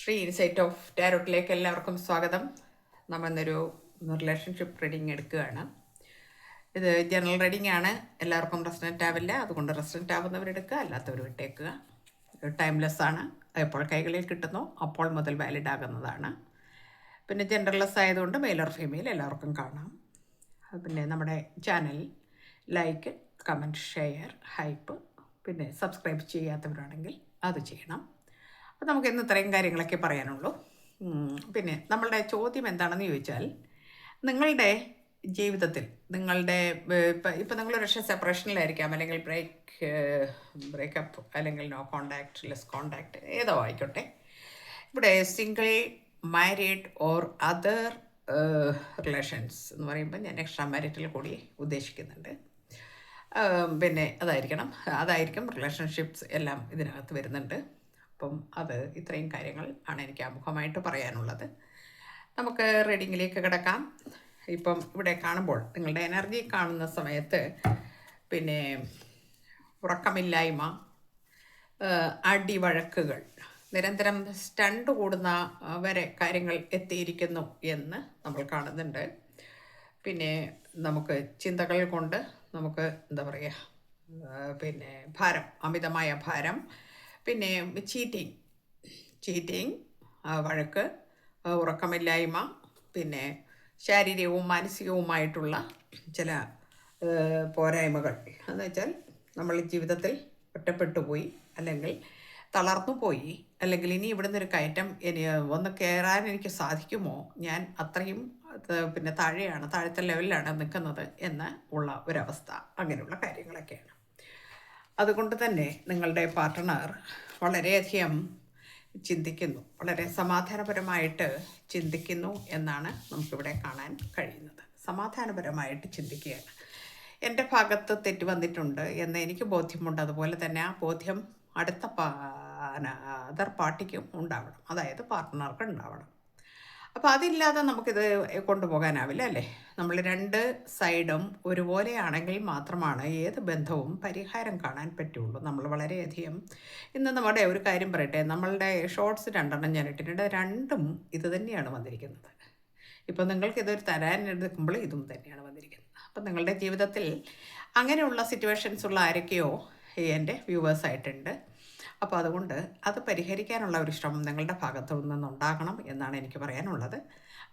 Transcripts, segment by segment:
Shri insight of ടാരോട്ടിലേക്ക് എല്ലാവർക്കും സ്വാഗതം. നമ്മൾ ഇന്നൊരു റിലേഷൻഷിപ്പ് റീഡിങ് എടുക്കുകയാണ്. ഇത് ജനറൽ റീഡിംഗ് ആണ്. എല്ലാവർക്കും റെസിഡൻറ്റ് ആവില്ല, അതുകൊണ്ട് റെസിഡൻറ്റ് ആവുന്നവരെടുക്കുക, അല്ലാത്തവർ വിട്ടേക്കുക. ടൈംലെസ് ആണ്. എപ്പോൾ കൈകളിൽ കിട്ടുന്നോ അപ്പോൾ മുതൽ വാലിഡ് ആകുന്നതാണ്. പിന്നെ ജെൻഡർലെസ് ആയതുകൊണ്ട് മെയിൽ ഓർ ഫീമെയിൽ എല്ലാവർക്കും കാണാം. പിന്നെ നമ്മുടെ channel like, comment, share, hype, പിന്നെ സബ്സ്ക്രൈബ് ചെയ്യാത്തവരാണെങ്കിൽ അത് ചെയ്യണം. അപ്പോൾ നമുക്ക് ഇന്ന് ഇത്രയും കാര്യങ്ങളൊക്കെ പറയാനുള്ളൂ. പിന്നെ നമ്മളുടെ ചോദ്യം എന്താണെന്ന് ചോദിച്ചാൽ, നിങ്ങളുടെ ജീവിതത്തിൽ നിങ്ങളുടെ ഇപ്പം നിങ്ങളൊരു പക്ഷേ സെപ്പറേഷനിലായിരിക്കാം, അല്ലെങ്കിൽ ബ്രേക്കപ്പ്, അല്ലെങ്കിൽ നോ കോണ്ടാക്ട്, ലെസ് കോണ്ടാക്ട്, ഏതോ ആയിക്കോട്ടെ. ഇവിടെ single, married or other relations എന്ന് പറയുമ്പോൾ ഞാൻ എക്സ്ട്രാ മാരിറ്റൽ കൂടി ഉദ്ദേശിക്കുന്നുണ്ട്. പിന്നെ അതായിരിക്കും റിലേഷൻഷിപ്സ് എല്ലാം ഇതിനകത്ത് വരുന്നുണ്ട്. അപ്പം ഇത്രയും കാര്യങ്ങൾ ആണ് എനിക്ക് ആമുഖമായിട്ട് പറയാനുള്ളത്. നമുക്ക് റീഡിങ്ങിലേക്ക് കിടക്കാം. ഇപ്പം ഇവിടെ കാണുമ്പോൾ നിങ്ങളുടെ എനർജി കാണുന്ന സമയത്ത് പിന്നെ ഉറക്കമില്ലായ്മ, അടിവഴക്കുകൾ, നിരന്തരം സ്റ്റണ്ട് കൂടുന്ന വരെ കാര്യങ്ങൾ എത്തിയിരിക്കുന്നു എന്ന് നമ്മൾ കാണുന്നുണ്ട്. പിന്നെ നമുക്ക് ചിന്തകൾ കൊണ്ട് നമുക്ക് പിന്നെ ഭാരം, അമിതമായ ഭാരം, പിന്നെ ചീറ്റിങ്, വഴക്ക്, ഉറക്കമില്ലായ്മ, പിന്നെ ശാരീരികവും മാനസികവുമായിട്ടുള്ള ചില പോരായ്മകൾ എന്ന് വെച്ചാൽ നമ്മൾ ജീവിതത്തിൽ ഒറ്റപ്പെട്ടു പോയി, അല്ലെങ്കിൽ തളർന്നു പോയി, അല്ലെങ്കിൽ ഇനി ഇവിടുന്ന് ഒരു കയറ്റം ഒന്ന് കയറാൻ എനിക്ക് സാധിക്കുമോ, ഞാൻ അത്രയും പിന്നെ താഴത്തെ ലെവലിലാണ് നിൽക്കുന്നത് എന്ന് ഉള്ള ഒരവസ്ഥ, അങ്ങനെയുള്ള കാര്യങ്ങളൊക്കെയാണ്. അതുകൊണ്ട് തന്നെ നിങ്ങളുടെ പാർട്ട്ണർ വളരെയധികം ചിന്തിക്കുന്നു, വളരെ സമാധാനപരമായിട്ട് ചിന്തിക്കുന്നു എന്നാണ് നമുക്കിവിടെ കാണാൻ കഴിയുന്നത്. സമാധാനപരമായിട്ട് ചിന്തിക്കുകയാണ്. എൻ്റെ ഭാഗത്ത് തെറ്റ് വന്നിട്ടുണ്ട് എന്ന് എനിക്ക് ബോധ്യമുണ്ട്. അതുപോലെ തന്നെ ആ ബോധ്യം അടുത്ത അതർ പാർട്ടിക്കും ഉണ്ടാവണം, അതായത് പാർട്ട്ണർക്ക് ഉണ്ടാവണം. അപ്പോൾ അതില്ലാതെ നമുക്കിത് കൊണ്ടുപോകാനാവില്ല, അല്ലേ? നമ്മൾ രണ്ട് സൈഡും ഒരുപോലെയാണെങ്കിൽ മാത്രമാണ് ഏത് ബന്ധവും പരിഹാരം കാണാൻ പറ്റുള്ളൂ. നമ്മൾ വളരെയധികം ഇന്ന് നമ്മുടെ ഒരു കാര്യം പറയട്ടെ, നമ്മളുടെ ഷോർട്സ് 2 ഞാൻ ഇട്ടിട്ടുണ്ട്. രണ്ടും ഇത് തന്നെയാണ് വന്നിരിക്കുന്നത്. ഇപ്പോൾ നിങ്ങൾക്കിതൊരു തരാൻ എടുക്കുമ്പോൾ ഇതും തന്നെയാണ് വന്നിരിക്കുന്നത്. അപ്പം നിങ്ങളുടെ ജീവിതത്തിൽ അങ്ങനെയുള്ള സിറ്റുവേഷൻസ് ഉള്ള ആരൊക്കെയോ എൻ്റെ വ്യൂവേഴ്സായിട്ടുണ്ട്. അപ്പോൾ അതുകൊണ്ട് അത് പരിഹരിക്കാനുള്ള ഒരു ശ്രമം നിങ്ങളുടെ ഭാഗത്തു നിന്നുണ്ടാകണം എന്നാണ് എനിക്ക് പറയാനുള്ളത്.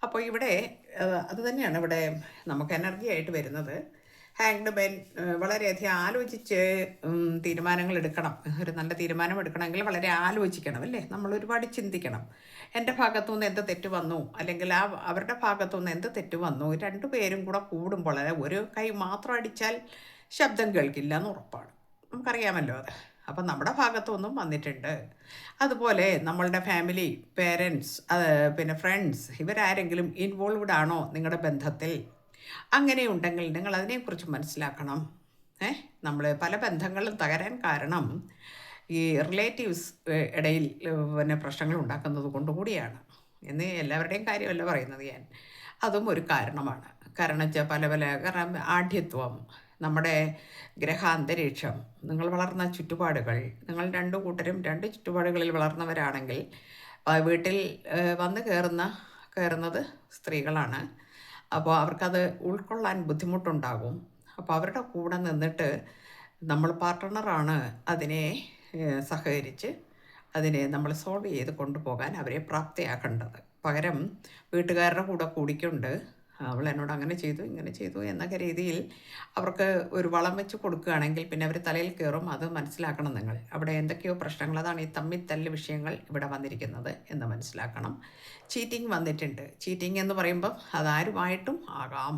അപ്പോൾ ഇവിടെ അത് തന്നെയാണ് ഇവിടെ നമുക്ക് എനർജി ആയിട്ട് വരുന്നത്. ഹാങ്ഡ് മാൻ വളരെയധികം ആലോചിച്ച് തീരുമാനങ്ങൾ എടുക്കണം. ഒരു നല്ല തീരുമാനം എടുക്കണമെങ്കിൽ വളരെ ആലോചിക്കണം, അല്ലേ? നമ്മൾ ഒരുപാട് ചിന്തിക്കണം. എൻ്റെ ഭാഗത്തുനിന്ന് എന്ത് തെറ്റ് വന്നു, അല്ലെങ്കിൽ അവരുടെ ഭാഗത്തുനിന്ന് എന്ത് തെറ്റ് വന്നു, രണ്ടുപേരും കൂടെ കൂടുമ്പോൾ ഒരു കൈ മാത്രം അടിച്ചാൽ ശബ്ദം കേൾക്കില്ല എന്ന് ഉറപ്പാണ്, നമുക്കറിയാമല്ലോ അത്. അപ്പം നമ്മുടെ ഭാഗത്തൊന്നും വന്നിട്ടുണ്ട്. അതുപോലെ നമ്മളുടെ ഫാമിലി, പേരൻസ്, പിന്നെ ഫ്രണ്ട്സ്, ഇവരാരെങ്കിലും ഇൻവോൾവ്ഡ് ആണോ നിങ്ങളുടെ ബന്ധത്തിൽ? അങ്ങനെയുണ്ടെങ്കിൽ നിങ്ങൾ അതിനെക്കുറിച്ച് മനസ്സിലാക്കണം. നമ്മൾ പല ബന്ധങ്ങളും തകരാൻ കാരണം ഈ റിലേറ്റീവ്സ് ഇടയിൽ പിന്നെ പ്രശ്നങ്ങൾ ഉണ്ടാക്കുന്നത് കൊണ്ടുകൂടിയാണ് എന്ന് എല്ലാവരുടെയും കാര്യമല്ല പറയുന്നത് ഞാൻ. അതും ഒരു കാരണമാണ്. കാരണം വെച്ചാൽ കാരണം ആഢ്യത്വം, നമ്മുടെ ഗ്രഹാന്തരീക്ഷം, നിങ്ങൾ വളർന്ന ചുറ്റുപാടുകൾ, നിങ്ങൾ രണ്ടു കൂട്ടരും രണ്ട് ചുറ്റുപാടുകളിൽ വളർന്നവരാണെങ്കിൽ വീട്ടിൽ വന്ന് കയറുന്നത് സ്ത്രീകളാണ്. അപ്പോൾ അവർക്കത് ഉൾക്കൊള്ളാൻ ബുദ്ധിമുട്ടുണ്ടാകും. അപ്പോൾ അവരുടെ കൂടെ നിന്നിട്ട് നമ്മൾ പാർട്ട്ണറാണ് അതിനെ സഹകരിച്ച് അതിനെ നമ്മൾ സോൾവ് ചെയ്ത് കൊണ്ടുപോകാൻ അവരെ പ്രാപ്തയാക്കേണ്ടത്. പകരം വീട്ടുകാരുടെ കൂടെ കൂടിക്കൊണ്ട് അവൾ എന്നോട് അങ്ങനെ ചെയ്തു ഇങ്ങനെ ചെയ്തു എന്നൊക്കെ രീതിയിൽ അവർക്ക് ഒരു വളം വെച്ച് കൊടുക്കുകയാണെങ്കിൽ പിന്നെ അവർ തലയിൽ കയറും. അത് മനസ്സിലാക്കണം നിങ്ങൾ. അവിടെ എന്തൊക്കെയോ പ്രശ്നങ്ങൾ, അതാണ് ഈ തമ്മിൽ വിഷയങ്ങൾ ഇവിടെ വന്നിരിക്കുന്നത് എന്ന് മനസ്സിലാക്കണം. ചീറ്റിംഗ് വന്നിട്ടുണ്ട്. ചീറ്റിംഗ് എന്ന് പറയുമ്പം അതാരുമായിട്ടും ആകാം.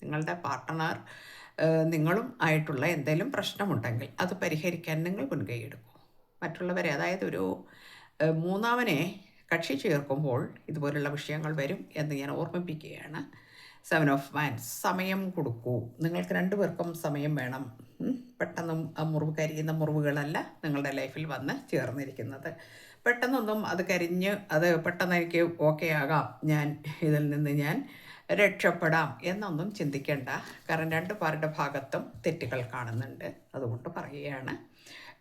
നിങ്ങളുടെ പാർട്ട്ണർ നിങ്ങളും ആയിട്ടുള്ള എന്തെങ്കിലും പ്രശ്നമുണ്ടെങ്കിൽ അത് പരിഹരിക്കാൻ നിങ്ങൾ മുൻകൈ എടുക്കൂ. മറ്റുള്ളവരെ, അതായത് ഒരു മൂന്നാമനെ കക്ഷി ചേർക്കുമ്പോൾ ഇതുപോലുള്ള വിഷയങ്ങൾ വരും എന്ന് ഞാൻ ഓർമ്മിപ്പിക്കുകയാണ്. 7 ഓഫ് വാൻസ്, സമയം കൊടുക്കൂ. നിങ്ങൾക്ക് രണ്ടുപേർക്കും സമയം വേണം. പെട്ടെന്നും മുറിവ് കരിയുന്ന മുറിവുകളല്ല നിങ്ങളുടെ ലൈഫിൽ വന്ന് ചേർന്നിരിക്കുന്നത്. പെട്ടെന്നൊന്നും അത് കരിഞ്ഞ് അത് പെട്ടെന്ന് എനിക്ക് ഓക്കെ ആകാം, ഇതിൽ നിന്ന് ഞാൻ രക്ഷപ്പെടാം എന്നൊന്നും ചിന്തിക്കേണ്ട. കാരണം രണ്ടു പേരുടെ ഭാഗത്തും തെറ്റുകൾ കാണുന്നുണ്ട്. അതുകൊണ്ട് പറയുകയാണ്.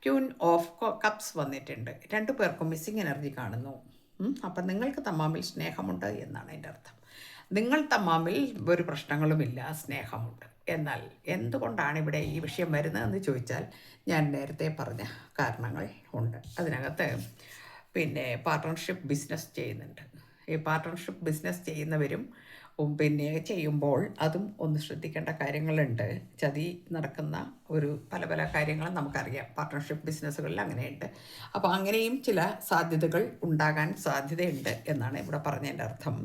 ക്യൂൻ ഓഫ് കപ്സ് വന്നിട്ടുണ്ട്. രണ്ടു പേർക്കും മിസ്സിങ് എനർജി കാണുന്നു. അപ്പം നിങ്ങൾക്ക് തമ്മിൽ സ്നേഹമുണ്ട് എന്നാണ് എൻ്റെ അർത്ഥം. നിങ്ങൾ തമ്മിൽ ഒരു പ്രശ്നങ്ങളുമില്ല, സ്നേഹമുണ്ട്. എന്നാൽ എന്തുകൊണ്ടാണ് ഇവിടെ ഈ വിഷയം വരുന്നതെന്ന് ചോദിച്ചാൽ ഞാൻ നേരത്തെ പറഞ്ഞ കാരണങ്ങൾ ഉണ്ട്. അതിനകത്ത് പിന്നെ പാർട്ട്ണർഷിപ്പ് ബിസിനസ് ചെയ്യുന്നുണ്ട്. ഈ പാർട്ട്ണർഷിപ്പ് ബിസിനസ് ചെയ്യുന്നവരും പിന്നെ ചെയ്യുമ്പോൾ അതും ഒന്ന് ശ്രദ്ധിക്കേണ്ട കാര്യങ്ങളുണ്ട്. ചതി നടക്കുന്ന ഒരു പല പല കാര്യങ്ങളും നമുക്കറിയാം. പാർട്ട്ണർഷിപ്പ് ബിസിനസ്സുകളിൽ അങ്ങനെയുണ്ട്. അപ്പോൾ അങ്ങനെയും ചില സാധ്യതകൾ ഉണ്ടാകാൻ സാധ്യതയുണ്ട് എന്നാണ് ഇവിടെ പറഞ്ഞതിൻ്റെ അർത്ഥം.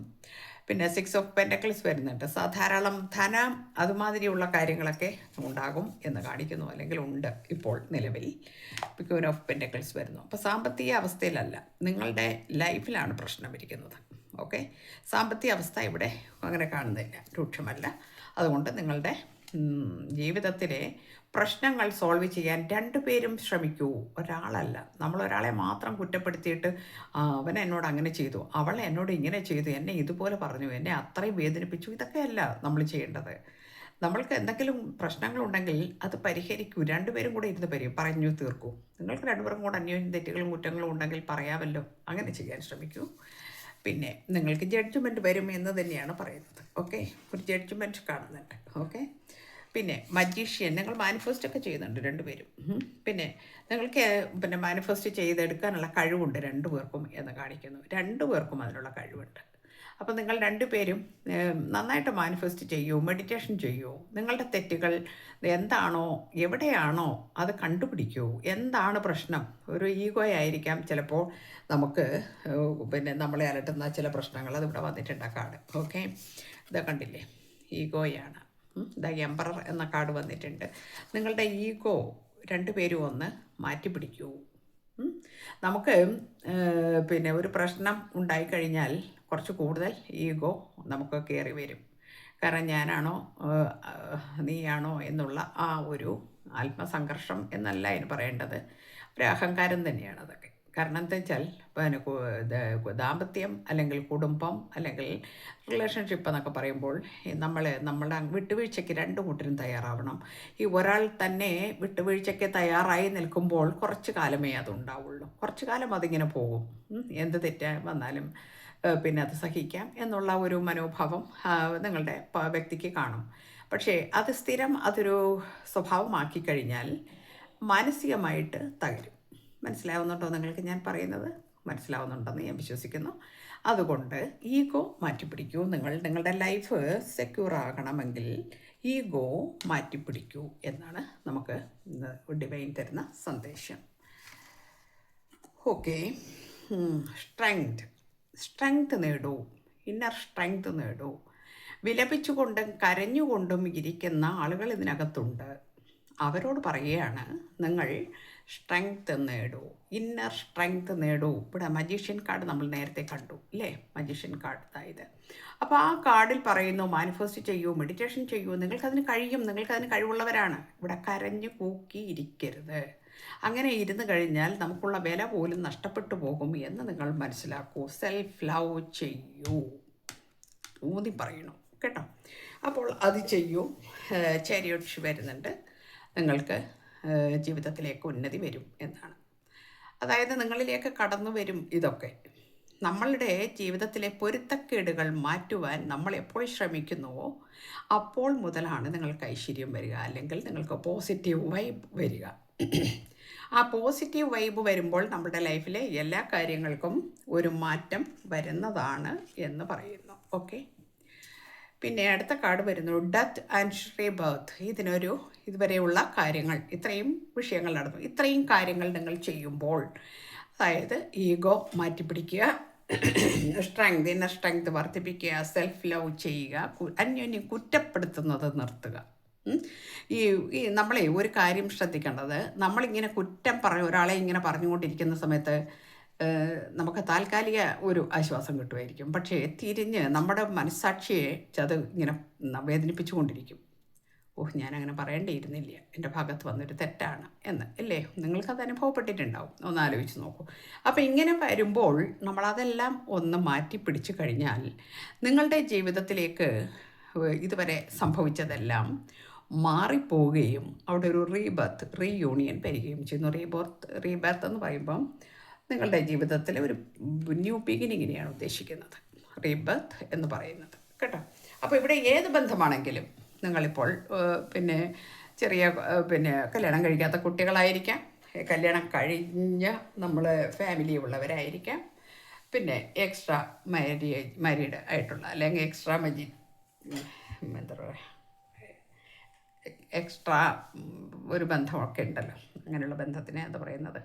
പിന്നെ 6 ഓഫ് പെൻറ്റക്കിൾസ് വരുന്നുണ്ട്. ധാരാളം ധനം അതുമാതിരിയുള്ള കാര്യങ്ങളൊക്കെ ഉണ്ടാകും എന്ന് കാണിക്കുന്നു, അല്ലെങ്കിൽ ഉണ്ട് ഇപ്പോൾ നിലവിൽ. ക്വീൻ ഓഫ് പെൻറ്റക്കിൾസ് വരുന്നു. അപ്പോൾ സാമ്പത്തിക അവസ്ഥയിലല്ല, നിങ്ങളുടെ ലൈഫിലാണ് പ്രശ്നം ഇരിക്കുന്നത്. ഓക്കെ, സാമ്പത്തിക അവസ്ഥ ഇവിടെ അങ്ങനെ കാണുന്നില്ല, രൂക്ഷമല്ല. അതുകൊണ്ട് നിങ്ങളുടെ ജീവിതത്തിലെ പ്രശ്നങ്ങൾ സോൾവ് ചെയ്യാൻ രണ്ടുപേരും ശ്രമിക്കൂ, ഒരാളല്ല. നമ്മൾ ഒരാളെ മാത്രം കുറ്റപ്പെടുത്തിയിട്ട് അവൻ എന്നോട് അങ്ങനെ ചെയ്തു, അവൾ എന്നോട് ഇങ്ങനെ ചെയ്തു, എന്നെ ഇതുപോലെ പറഞ്ഞു, എന്നെ അത്രയും വേദനിപ്പിച്ചു, ഇതൊക്കെയല്ല നമ്മൾ ചെയ്യേണ്ടത്. നമ്മൾക്ക് എന്തെങ്കിലും പ്രശ്നങ്ങളുണ്ടെങ്കിൽ അത് പരിഹരിക്കൂ. രണ്ടുപേരും കൂടെ ഇരുന്ന് പറഞ്ഞു തീർക്കൂ. നിങ്ങൾക്ക് രണ്ടുപേർക്കും കൂടെ അന്യോന്യം തെറ്റുകളും കുറ്റങ്ങളും ഉണ്ടെങ്കിൽ പറയാമല്ലോ, അങ്ങനെ ചെയ്യാൻ ശ്രമിക്കൂ. പിന്നെ നിങ്ങൾക്ക് ജഡ്ജ്മെൻറ്റ് വരും എന്ന് തന്നെയാണ് പറയുന്നത്. ഓക്കെ, ഒരു ജഡ്ജ്മെൻറ്റ് കാണുന്നുണ്ട്. ഓക്കെ, പിന്നെ മജീഷ്യൻ, നിങ്ങൾ മാനിഫെസ്റ്റൊക്കെ ചെയ്യുന്നുണ്ട് രണ്ടുപേരും. പിന്നെ നിങ്ങൾക്ക് പിന്നെ മാനിഫെസ്റ്റ് ചെയ്തെടുക്കാനുള്ള കഴിവുണ്ട് രണ്ടുപേർക്കും എന്ന് കാണിക്കുന്നു. രണ്ടുപേർക്കും അതിനുള്ള കഴിവുണ്ട്. അപ്പോൾ നിങ്ങൾ രണ്ടുപേരും നന്നായിട്ട് മാനിഫെസ്റ്റ് ചെയ്യൂ, മെഡിറ്റേഷൻ ചെയ്യൂ. നിങ്ങളുടെ തെറ്റുകൾ എന്താണോ എവിടെയാണോ അത് കണ്ടുപിടിക്കൂ. എന്താണ് പ്രശ്നം? ഒരു ഈഗോ ആയിരിക്കാം ചിലപ്പോൾ നമുക്ക് പിന്നെ നമ്മളെ അലട്ടുന്ന ചില പ്രശ്നങ്ങൾ. അതിവിടെ വന്നിട്ടുണ്ട് ആ കാർഡ്. ഓക്കെ, ഇത് കണ്ടില്ലേ, ഈഗോയാണ്. ദ എംപറർ എന്ന കാർഡ് വന്നിട്ടുണ്ട്. നിങ്ങളുടെ ഈഗോ രണ്ടുപേരും ഒന്ന് മാറ്റിപ്പിടിക്കൂ. നമുക്ക് പിന്നെ ഒരു പ്രശ്നം ഉണ്ടായിക്കഴിഞ്ഞാൽ കുറച്ച് കൂടുതൽ ഈഗോ നമുക്ക് കയറി വരും. കാരണം ഞാനാണോ നീയാണോ എന്നുള്ള ആ ഒരു ആത്മസംഘർഷം എന്നല്ല അതിന് പറയേണ്ടത്, ഒരു അഹങ്കാരം തന്നെയാണ് അതൊക്കെ. കാരണം എന്താ വെച്ചാൽ പിന്നെ ദാമ്പത്യം അല്ലെങ്കിൽ കുടുംബം അല്ലെങ്കിൽ റിലേഷൻഷിപ്പ് എന്നൊക്കെ പറയുമ്പോൾ നമ്മളുടെ വിട്ടുവീഴ്ചയ്ക്ക് രണ്ട് കൂട്ടരും തയ്യാറാവണം. ഈ ഒരാൾ തന്നെ വിട്ടുവീഴ്ചയ്ക്ക് തയ്യാറായി നിൽക്കുമ്പോൾ കുറച്ച് കാലമേ അതുണ്ടാവുള്ളൂ. കുറച്ച് കാലം അതിങ്ങനെ പോകും. എന്ത് തെറ്റ് വന്നാലും പിന്നെ അത് സഹിക്കാം എന്നുള്ള ഒരു മനോഭാവം നിങ്ങളുടെ വ്യക്തിക്ക് കാണും. പക്ഷേ അത് സ്ഥിരം അതൊരു സ്വഭാവമാക്കി കഴിഞ്ഞാൽ മാനസികമായിട്ട് തകരും. മനസ്സിലാവുന്നുണ്ടോ നിങ്ങൾക്ക് ഞാൻ പറയുന്നത്? മനസ്സിലാവുന്നുണ്ടെന്ന് ഞാൻ വിശ്വസിക്കുന്നു. അതുകൊണ്ട് ഈഗോ മാറ്റിപ്പിടിക്കൂ. നിങ്ങളുടെ ലൈഫ് സെക്യൂർ ആകണമെങ്കിൽ ഈഗോ മാറ്റിപ്പിടിക്കൂ എന്നാണ് നമുക്ക് ഡിവൈൻ തരുന്ന സന്ദേശം. ഓക്കെ, സ്ട്രെങ്ത് നേടൂ, ഇന്നർ സ്ട്രെങ്ത് നേടൂ. വിലപിച്ചുകൊണ്ടും കരഞ്ഞുകൊണ്ടും ഇരിക്കുന്ന ആളുകൾ ഇതിനകത്തുണ്ട്. അവരോട് പറയുകയാണ്, നിങ്ങൾ സ്ട്രെങ്ത് നേടൂ, ഇന്നർ സ്ട്രെങ്ത് നേടൂ. ഇവിടെ മജീഷ്യൻ കാർഡ് നമ്മൾ നേരത്തെ കണ്ടു അല്ലേ, മജീഷ്യൻ കാർഡ്. അതായത് അപ്പോൾ ആ കാർഡിൽ പറയുന്നു മാനിഫെസ്റ്റ് ചെയ്യൂ, മെഡിറ്റേഷൻ ചെയ്യൂ, നിങ്ങൾക്കതിന് കഴിയും, നിങ്ങൾക്കതിന് കഴിവുള്ളവരാണ്. ഇവിടെ കരഞ്ഞു കൂക്കി ഇരിക്കരുത്. അങ്ങനെ ഇരുന്ന് കഴിഞ്ഞാൽ നമുക്കുള്ള വില പോലും നഷ്ടപ്പെട്ടു പോകും എന്ന് നിങ്ങൾ മനസ്സിലാക്കൂ. സെൽഫ് ലവ് ചെയ്യൂ, ഊന്നി പറയണു കേട്ടോ. അപ്പോൾ അത് ചെയ്യൂ. ചാരിയറ്റ് വരുന്നുണ്ട്, നിങ്ങൾക്ക് ജീവിതത്തിലേക്ക് ഉന്നതി വരും എന്നാണ്. അതായത് നിങ്ങളിലേക്ക് കടന്നു വരും ഇതൊക്കെ. നമ്മളുടെ ജീവിതത്തിലെ പൊരുത്തക്കേടുകൾ മാറ്റുവാൻ നമ്മൾ എപ്പോൾ ശ്രമിക്കുന്നുവോ അപ്പോൾ മുതലാണ് നിങ്ങൾക്ക് ഐശ്വര്യം വരിക, അല്ലെങ്കിൽ നിങ്ങൾക്ക് പോസിറ്റീവ് വൈബ് വരിക. ആ പോസിറ്റീവ് വൈബ് വരുമ്പോൾ നമ്മുടെ ലൈഫിലെ എല്ലാ കാര്യങ്ങൾക്കും ഒരു മാറ്റം വരുന്നതാണ് എന്ന് പറയുന്നു. ഓക്കെ, പിന്നെ അടുത്ത കാർഡ് വരുന്നു ഡെത്ത് ആൻഡ് റീബർത്ത്. ഇതുവരെയുള്ള കാര്യങ്ങൾ, ഇത്രയും വിഷയങ്ങൾ നടന്നു. ഇത്രയും കാര്യങ്ങൾ നിങ്ങൾ ചെയ്യുമ്പോൾ, അതായത് ഈഗോ മാറ്റിപ്പിടിക്കുക, ഇന്നർ സ്ട്രെങ്ത് വർദ്ധിപ്പിക്കുക, സെൽഫ് ലവ് ചെയ്യുക, അന്യോന്യം കുറ്റപ്പെടുത്തുന്നത് നിർത്തുക. ഈ നമ്മളെ ഒരു കാര്യം ശ്രദ്ധിക്കേണ്ടത്, നമ്മളിങ്ങനെ ഒരാളെ ഇങ്ങനെ പറഞ്ഞുകൊണ്ടിരിക്കുന്ന സമയത്ത് നമുക്ക് താൽക്കാലിക ഒരു ആശ്വാസം കിട്ടുമായിരിക്കും. പക്ഷേ തിരിഞ്ഞ് നമ്മുടെ മനസ്സാക്ഷിയെ അത് ഇങ്ങനെ വേദനിപ്പിച്ചുകൊണ്ടിരിക്കും. ഞാനങ്ങനെ പറയേണ്ടിയിരുന്നില്ല, എൻ്റെ ഭാഗത്ത് വന്നൊരു തെറ്റാണ് എന്ന് അല്ലേ? നിങ്ങൾക്കത് അനുഭവപ്പെട്ടിട്ടുണ്ടാവും, ഒന്ന് ആലോചിച്ച് നോക്കൂ. അപ്പോൾ ഇങ്ങനെ വരുമ്പോൾ നമ്മളതെല്ലാം ഒന്ന് മാറ്റി പിടിച്ചു കഴിഞ്ഞാൽ നിങ്ങളുടെ ജീവിതത്തിലേക്ക് ഇതുവരെ സംഭവിച്ചതെല്ലാം മാറിപ്പോവുകയും അവിടെ ഒരു റീയൂണിയൻ വരികയും ചെയ്യുന്നു. റീബർത്ത് എന്ന് പറയുമ്പം നിങ്ങളുടെ ജീവിതത്തിൽ ഒരു ന്യൂ ബിഗിനിങ്ങിനെയാണ് ഉദ്ദേശിക്കുന്നത്, റീബർത്ത് എന്ന് പറയുന്നത് കേട്ടോ. അപ്പോൾ ഇവിടെ ഏത് ബന്ധമാണെങ്കിലും നിങ്ങളിപ്പോൾ പിന്നെ ചെറിയ പിന്നെ കല്യാണം കഴിക്കാത്ത കുട്ടികളായിരിക്കാം, കല്യാണം കഴിഞ്ഞ നമ്മൾ ഫാമിലി ഉള്ളവരായിരിക്കാം, പിന്നെ എക്സ്ട്രാ മാരീഡ് ആയിട്ടുള്ള അല്ലെങ്കിൽ എന്താ പറയുക എക്സ്ട്രാ ഒരു ബന്ധമൊക്കെ ഉണ്ടല്ലോ, അങ്ങനെയുള്ള ബന്ധത്തിനെ എന്താ പറയുന്നത്,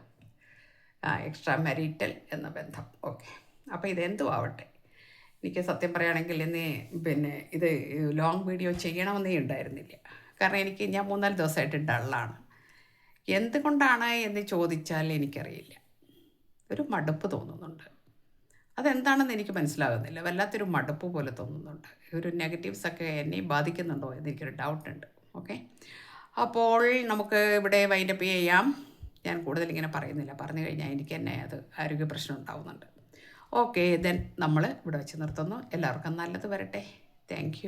എക്സ്ട്രാ മാരിറ്റൽ എന്ന ബന്ധം. ഓക്കെ, അപ്പോൾ ഇതെന്തും ആവട്ടെ, എനിക്ക് സത്യം പറയുകയാണെങ്കിൽ പിന്നെ ഇത് ലോങ് വീഡിയോ ചെയ്യണമെന്നേ ഉണ്ടായിരുന്നില്ല. കാരണം ഞാൻ 3-4 ദിവസമായിട്ട് ഡള്ളാണ്. എന്തുകൊണ്ടാണ് എന്ന് ചോദിച്ചാൽ എനിക്കറിയില്ല, ഒരു മടുപ്പ് തോന്നുന്നുണ്ട്. അതെന്താണെന്ന് എനിക്ക് മനസ്സിലാകുന്നില്ല, വല്ലാത്തൊരു മടുപ്പ് പോലെ തോന്നുന്നുണ്ട്. ഒരു നെഗറ്റീവ്സൊക്കെ എന്നെ ബാധിക്കുന്നുണ്ടോ എന്നെനിക്കൊരു ഡൗട്ടുണ്ട്. ഓക്കെ, അപ്പോൾ നമുക്ക് ഇവിടെ വൈൻഡപ്പ് ചെയ്യാം. ഞാൻ കൂടുതൽ ഇങ്ങനെ പറയുന്നില്ല, പറഞ്ഞു കഴിഞ്ഞാൽ എനിക്ക് തന്നെ അത് ആരോഗ്യ പ്രശ്നം ഉണ്ടാവുന്നുണ്ട്. ഓക്കെ, ദെൻ നമ്മൾ ഇവിടെ വെച്ച് നിർത്തുന്നു. എല്ലാവർക്കും നല്ലത് വരട്ടെ. Thank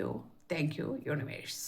you universe.